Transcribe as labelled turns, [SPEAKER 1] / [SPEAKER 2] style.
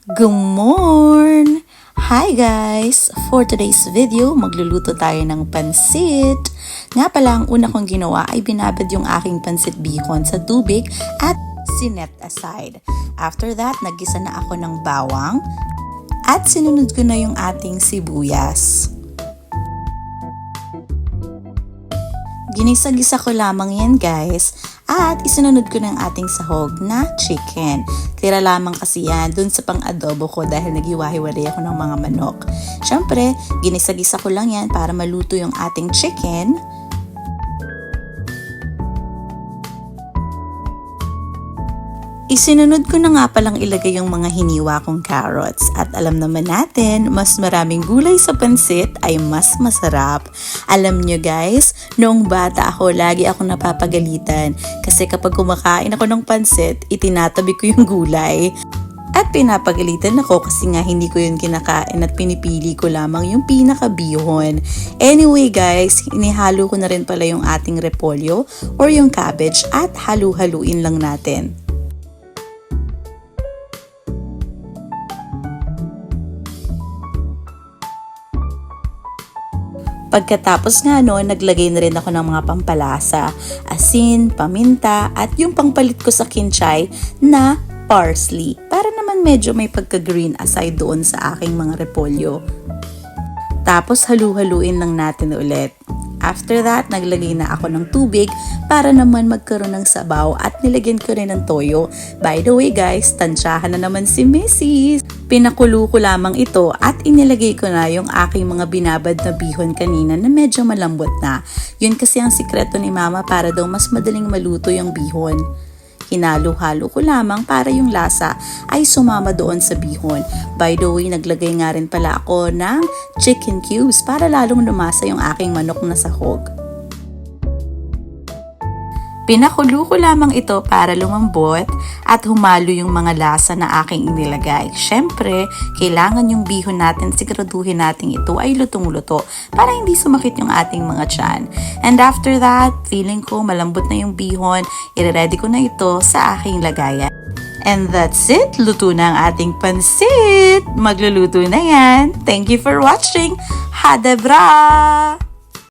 [SPEAKER 1] Good morning! Hi guys! For today's video, magluluto tayo ng pansit. Nga pala, ang una kong ginawa ay binabad yung aking pansit bihon sa tubig at sinet aside. After that, naggisa na ako ng bawang at sinunod ko na yung ating sibuyas. Ginisa-gisa ko lamang yan guys at isinunod ko ng ating sahog na chicken. Tira lamang kasi yan dun sa pang-adobo ko dahil naghiwa-hiwalay ako ng mga manok. Siyempre, ginisa-gisa ko lang yan para maluto yung ating chicken. Isinunod ko na nga palang ilagay yung mga hiniwa kong carrots at alam naman natin, mas maraming gulay sa pansit ay mas masarap. Alam nyo guys, noong bata ako, lagi ako napapagalitan kasi kapag kumakain ako ng pansit, itinatabi ko yung gulay. At pinapagalitan ako kasi nga hindi ko yun kinakain at pinipili ko lamang yung pinakabihon. Anyway guys, inihalo ko na rin pala yung ating repolyo or yung cabbage at halu-haluin lang natin. Pagkatapos nga naglagay na rin ako ng mga pampalasa, asin, paminta, at yung pangpalit ko sa kinchay na parsley para naman medyo may pagka-green aside doon sa aking mga repolyo. Tapos halu-haluin lang natin ulit. After that, naglagay na ako ng tubig para naman magkaroon ng sabaw at nilagyan ko rin ng toyo. By the way guys, tansyahan na naman si Mrs. Pinakulo ko lamang ito at inilagay ko na yung aking mga binabad na bihon kanina na medyo malambot na. Yun kasi ang sikreto ni Mama para daw mas madaling maluto yung bihon. Hinalo-halo ko lamang para yung lasa ay sumama doon sa bihon. By the way, naglagay nga rin pala ako ng chicken cubes para lalong lumasa yung aking manok na sahog. Pinakulo ko lamang ito para lumambot at humalo yung mga lasa na aking inilagay. Siyempre, kailangan yung bihon natin, siguraduhin natin ito ay lutong-luto para hindi sumakit yung ating mga tiyan. And after that, feeling ko malambot na yung bihon, i-ready ko na ito sa aking lagayan. And that's it, luto na ang ating pansit! Magluluto na yan! Thank you for watching! Hadebra!